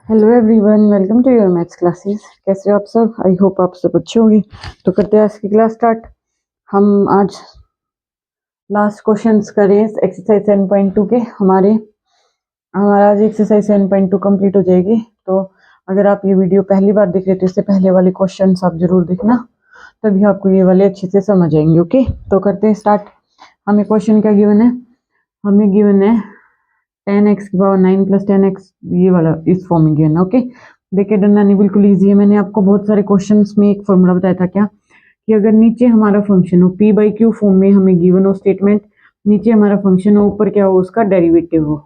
Hello everyone, welcome to your maths classes. कैसे हो आप सब? आई होप आप सब अच्छे होंगे। तो करते हैं आज की क्लास स्टार्ट। हम आज लास्ट क्वेश्चंस करें एक्सरसाइज 7.2 के। हमारा आज एक्सरसाइज 7.2 कंप्लीट हो जाएगी। तो अगर आप ये वीडियो पहली बार देख रहे हो तो इससे पहले वाले क्वेश्चंस आप जरूर देखना, तभी आपको ये वाले अच्छे से समझ आएंगे। ओके, तो करते हैं स्टार्ट। हमें क्वेश्चन क्या गिवन है? हमें गिवन है 10x की पावर 9 प्लस 10x, ये वाला इस फॉर्म में गिवन है। ओके, देखिए डरना नहीं, बिल्कुल ईजी है। मैंने आपको बहुत सारे क्वेश्चंस में एक फॉर्मूला बताया था क्या, कि अगर नीचे हमारा फंक्शन हो p बाई क्यू फॉर्म में हमें गिवन हो स्टेटमेंट, नीचे हमारा फंक्शन हो, ऊपर क्या हो उसका डेरिवेटिव हो,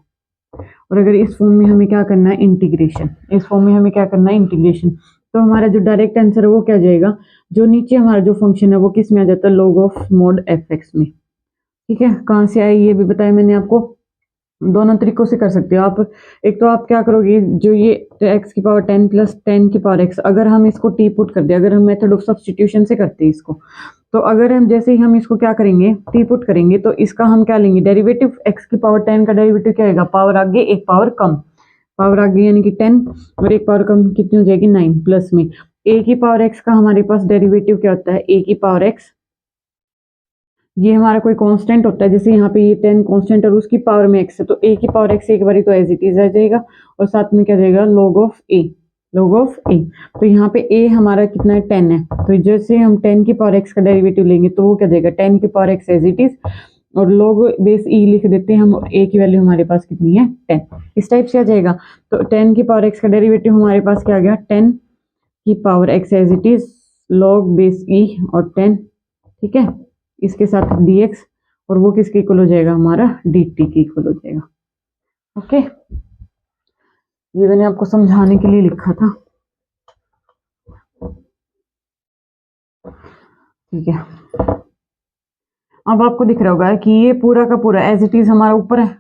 और अगर इस फॉर्म में हमें क्या करना है इंटीग्रेशन, इस फॉर्म में हमें क्या करना है इंटीग्रेशन, तो हमारा जो डायरेक्ट आंसर है वो क्या जाएगा, जो नीचे हमारा जो फंक्शन है वो किस में आ जाता है, log of mode F x में। ठीक है, कहाँ से आई ये भी बताया मैंने आपको। दोनों तरीकों से कर सकते हो आप। एक तो आप क्या करोगे, जो ये x की पावर 10 प्लस 10 की पावर x, अगर हम इसको टी पुट कर दे, अगर हम मेथड ऑफ सब्स्टिट्यूशन से करते हैं इसको, तो अगर हम जैसे ही हम इसको क्या करेंगे टी पुट करेंगे, तो इसका हम क्या लेंगे डेरिवेटिव, x की पावर 10 का डेरिवेटिव क्या आएगा, पावर आगे एक पावर कम, पावर आगे यानी कि 10 और एक पावर कम कितनी हो जाएगी 9, प्लस में a की पावर x का हमारे पास डेरिवेटिव क्या होता है, a की पावर x, ये हमारा कोई कांस्टेंट होता है, जैसे यहाँ पे ये 10 कांस्टेंट और उसकी पावर में x है, तो a की पावर x एक बारी तो एज इट इज आ जाएगा, और साथ में क्या जाएगा log of a, log of a। तो यहाँ पे a हमारा कितना है 10 है, तो जैसे हम 10 की पावर x का डेरिवेटिव लेंगे तो वो क्या जाएगा 10 की power x as it is, और log बेस e लिख देते हैं हम, a की वैल्यू हमारे पास कितनी है 10, इस टाइप से आ जाएगा। तो 10 की पावर x का डेरिवेटिव हमारे पास क्या आ गया 10 की power x as it is log base e और 10, ठीक है, इसके साथ dx, और वो किसके इक्वल हो जाएगा, हमारा dt के इक्वल हो जाएगा। ओके, ये मैंने आपको समझाने के लिए लिखा था। ठीक है, अब आपको दिख रहा होगा कि ये पूरा का पूरा एज इट इज हमारा ऊपर है,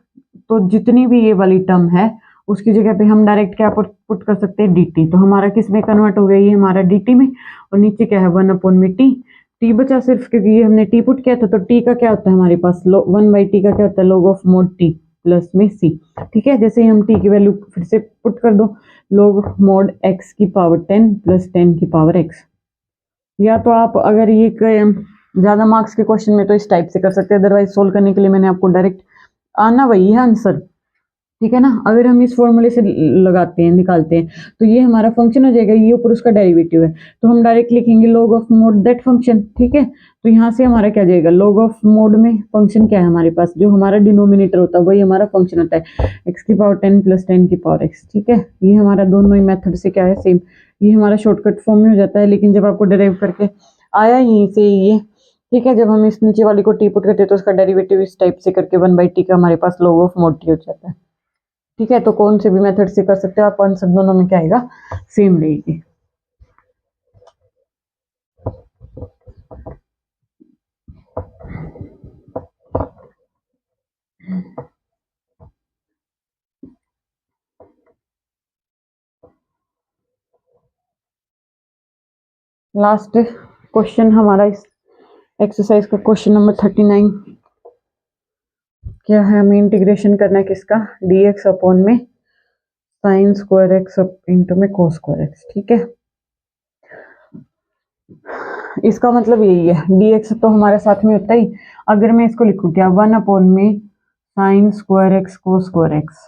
तो जितनी भी ये वाली टर्म है उसकी जगह पे हम डायरेक्ट क्या पुट कर सकते हैं dt, तो हमारा किस में कन्वर्ट हो गया, ये हमारा dt में, और नीचे क्या है 1/t, t बचा सिर्फ, क्योंकि ये हमने t पुट किया था, तो t का क्या होता है हमारे पास 1/t का क्या होता है log of mode t plus में c। ठीक है, जैसे ही हम t की वैल्यू फिर से पुट कर दो, log मोड x की पावर 10 प्लस 10 की पावर x। या तो आप अगर ये ज्यादा मार्क्स के क्वेश्चन में तो इस टाइप से कर सकते हैं, अदरवाइज सोल्व करने के लिए मैंने आपको डायरेक्ट आना वही है आंसर। ठीक है ना, अगर हम इस फॉर्मूले से लगाते हैं निकालते हैं, तो ये हमारा फंक्शन हो जाएगा, ये ऊपर उसका डेरिवेटिव है, तो हम डायरेक्ट लिखेंगे log of mode that function. ठीक है, तो यहाँ से हमारा क्या जाएगा, log ऑफ मोड में फंक्शन क्या है हमारे पास, जो हमारा डिनोमिनेटर होता है वही हमारा फंक्शन होता है, x की पावर 10 प्लस 10 की पावर x। ठीक है, ये हमारा दोनों ही मेथड से क्या है सेम, ये हमारा शॉर्टकट फॉर्म में हो जाता है, लेकिन जब आपको डिराइव करके आया यहीं से ये, ठीक है, जब हम इस नीचे वाली को टी पुट करते हैं तो उसका डेरिवेटिव इस टाइप से करके 1/t का हमारे पास log ऑफ मोड t हो जाता है। ठीक है, तो कौन से भी मेथड से कर सकते हो आप, आंसर दोनों में क्या आएगा सेम रहेगी। लास्ट क्वेश्चन हमारा इस एक्सरसाइज का क्वेश्चन नंबर 39 क्या है, हमें इंटीग्रेशन करना है किसका, dx अपॉन में साइन स्क्वायर एक्स इंटू में कोस स्क्वायर एक्स। ठीक है, इसका मतलब यही है, dx तो हमारे साथ में होता ही, अगर मैं इसको लिखूं क्या 1 अपॉन में sine square x cos square x,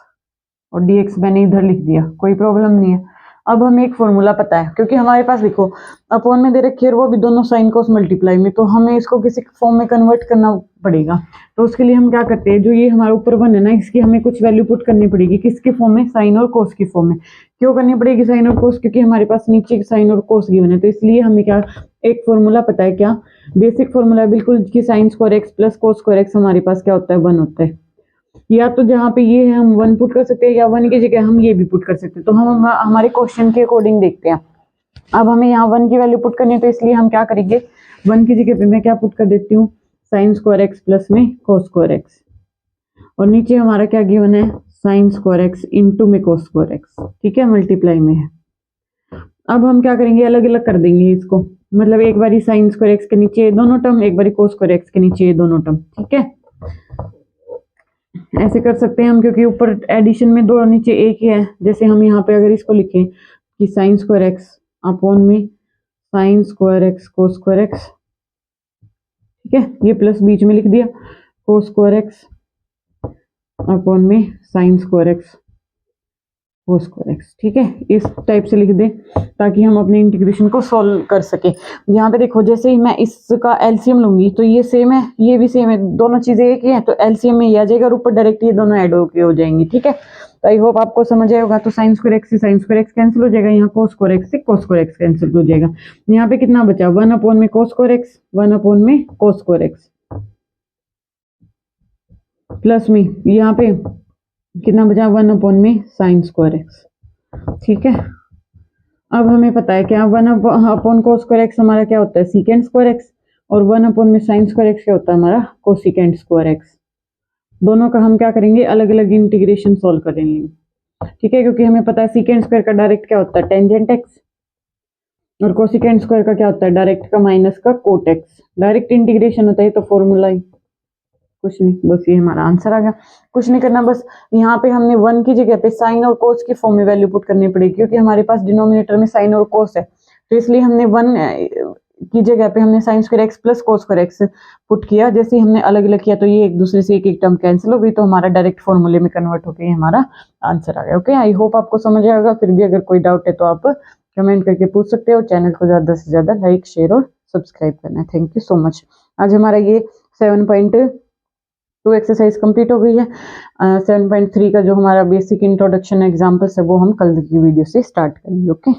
और dx मैंने इधर लिख दिया, कोई प्रॉब्लम नहीं है। अब हमें एक फॉर्मूला पता है, क्योंकि हमारे पास देखो अपॉन में दे रखी है, वो भी दोनों साइन कोस मल्टीप्लाई में, तो हमें इसको किसी फॉर्म में कन्वर्ट करना पड़ेगा। तो उसके लिए हम क्या करते हैं, जो ये हमारा ऊपर वन है ना, इसकी हमें कुछ वैल्यू पुट करनी पड़ेगी, किसके फॉर्म में, साइन और कोस की फॉर्म में। क्यों करनी पड़ेगी साइन और कोस, क्योंकि हमारे पास नीचे साइन और कोस गिवन है, तो इसलिए हमें क्या एक फॉर्मूला पता है, क्या बेसिक फॉर्मूला बिल्कुल, कि sine square x plus cos square x हमारे पास क्या होता है 1 होता है। या तो जहाँ पे ये है हम 1 पुट कर सकते हैं, या 1 की जगह हम ये भी पुट कर सकते हैं, तो हम हमारे क्वेश्चन के अकॉर्डिंग देखते हैं। अब हमें यहाँ 1 की वैल्यू पुट करनी है, तो इसलिए हम क्या करेंगे, 1 की जगह पे मैं क्या पुट कर देती हूँ, साइन स्क्वायर एक्स प्लस में कोस स्क्वायर एक्स, और नीचे हमारा क्या गिवन है, साइन स्क्वायर एक्स इंटू में कोस स्क्वायर एक्स। ठीक है, मल्टीप्लाई में है। अब हम क्या करेंगे, अलग अलग कर देंगे इसको, मतलब एक बारी साइन स्क्वायर एक्स के नीचे दोनों टर्म, एक बारी कोस स्क्वायर एक्स के नीचे दोनों टर्म। ठीक है, ऐसे कर सकते हैं हम, क्योंकि ऊपर एडिशन में दो नीचे एक ही है। जैसे हम यहाँ पे अगर इसको लिखें कि साइन स्क्वायर एक्स अपॉन में sine square x cos square x, ठीक है, ये प्लस बीच में लिख दिया, कोस स्क्वायर एक्स अपॉन में sine square x cos square x, ठीक है, इस टाइप से लिख दें ताकि हम अपने इंटीग्रेशन को सॉल्व कर सके। यहाँ पे देखो, जैसे ही मैं इसका एलसीएम लूंगी तो ये सेम है, ये भी सेम है, दोनों चीजें एक ही हैं, तो एलसीएम में ये आ जाएगा और ऊपर डायरेक्ट ये दोनों ऐड होके हो जाएंगी, ठीक है। तो आई होप आपको समझ आया होगा। तो साइन स्क्वायर एक्स से साइन स्क्वायर एक्स कैंसिल हो जाएगा, यहाँ कोस स्क्वायर एक्स से कोस स्क्वायर एक्स कैंसिल हो जाएगा। यहाँ पे कितना बचा, 1 अपॉन में कोस स्क्वायर एक्स, 1 अपॉन में कोस स्क्वायर एक्स, प्लस में यहाँ पे कितना बचा, 1 अपॉन में साइन स्क्वायर एक्स, ठीक है। अब हमें पता है क्या, 1 अपॉन कोस स्क्वायर एक्स हमारा क्या होता है, सीकेंड स्क्वायर एक्स, और 1 अपॉन में साइन स्क्वायर एक्स क्या होता है हमारा, कोसिकेंड स्क्वायर एक्स। दोनों का हम क्या करेंगे, अलग अलग इंटीग्रेशन सॉल्व करेंगे, ठीक है, क्योंकि हमें पता है सीकेंड स्क्वायर का डायरेक्ट क्या होता है, टेंजेंट एक्स, और कोसिकेंड स्क्वायर का क्या होता है, डायरेक्ट का माइनस का कोट एक्स। डायरेक्ट इंटीग्रेशन होता है तो फॉर्मूला ही कुछ नहीं, बस ये हमारा आंसर आ गया। कुछ नहीं करना, बस यहाँ पे हमने 1 की जगह पे साइन और कोस की फॉर्म में वैल्यू पुट करनी पड़ेगी, क्योंकि हमारे पास डिनोमिनेटर में साइन और कोस है, तो इसलिए हमने 1 की जगह पे हमने sine square x plus cos square x put किया। जैसे ही हमने अलग अलग किया तो ये एक दूसरे से एक एक टर्म कैंसिल हो गई, तो हमारा डायरेक्ट फॉर्मूले में कन्वर्ट होकर हमारा आंसर आ गया। ओके, आई होप आपको समझ आएगा। फिर भी अगर कोई डाउट है तो आप कमेंट करके पूछ सकते हो। चैनल को ज़्यादा से ज़्यादा लाइक, शेयर और सब्सक्राइब करना है। Thank you so much. आज हमारा ये 7.2 एक्सरसाइज कंप्लीट हो गई है। 7.3 का जो हमारा बेसिक इंट्रोडक्शन एग्जाम्पल्स है वो हम कल की वीडियो से स्टार्ट करेंगे। ओके।